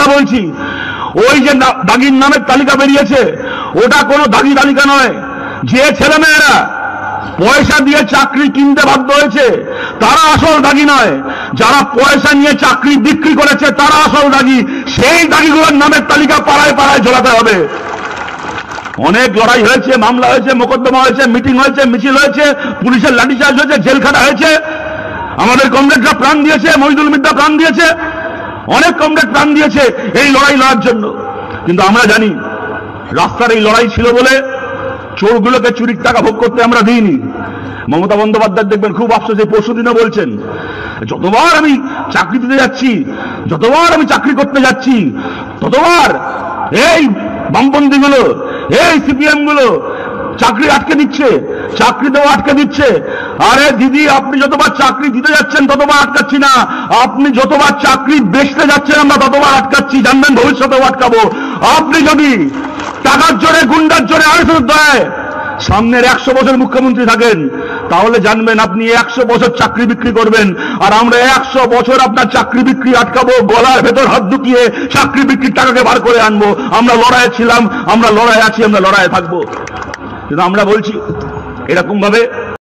কথা বলছি, ওই যে দাগির নামের তালিকা বেরিয়েছে, ওটা কোনো দাগি তালিকা নয়। যে ছেলেমেয়েরা পয়সা দিয়ে চাকরি কিনতে বাধ্য হয়েছে তারা আসল দাগি নয়, যারা পয়সা নিয়ে চাকরি বিক্রি করেছে তারা আসল দাগি। সেই দাগিগুলোর নামের তালিকা পাড়ায় পাড়ায় ঝোলাতে হবে। অনেক লড়াই হয়েছে, মামলা হয়েছে, মোকদ্দমা হয়েছে, মিটিং হয়েছে, মিছিল হয়েছে, পুলিশের লাঠিচার্জ হয়েছে, জেলখানা হয়েছে, আমাদের কমরেডরা প্রাণ দিয়েছে, মহিদুল মিদ্দা প্রাণ দিয়েছে, অনেক কমরেড প্রাণ দিয়েছে এই লড়াই লড়ার জন্য। কিন্তু আমরা জানি রাস্তার এই লড়াই ছিল বলে চোরগুলোকে চুরির টাকা ভোগ করতে আমরা দিইনি। মমতা বন্দ্যোপাধ্যায় দেখবেন খুব আফসোস, এই পরশুদিনও বলছেন, যতবার আমি চাকরি দিতে যাচ্ছি, যতবার আমি চাকরি করতে যাচ্ছি, ততবার এই বামপন্থীগুলো, এই সিপিএম গুলো চাকরি আটকে দিচ্ছে, চাকরি দেওয়া আটকে দিচ্ছে। আরে দিদি, আপনি যতবার চাকরি দিতে যাচ্ছেন ততবার আটকাচ্ছি না, আপনি যতবার চাকরি বেচতে যাচ্ছেন আমরা ততবার আটকাচ্ছি। জানবেন ভবিষ্যতেও আটকাবো। আপনি যদি টাকার জোরে, গুন্ডার জোরে, আড়াইশোর দয়ায় সামনের 100 বছর মুখ্যমন্ত্রী থাকেন, তাহলে জানবেন আপনি 100 বছর চাকরি বিক্রি করবেন, আর আমরা 100 বছর আপনার চাকরি বিক্রি আটকাবো, গলার ভেতর হাত ঢুকিয়ে চাকরি বিক্রির টাকাকে বার করে আনবো। আমরা লড়াইয়ে ছিলাম, আমরা লড়াই আছি, আমরা লড়াইয়ে থাকবো। কিন্তু আমরা বলছি এরকম ভাবে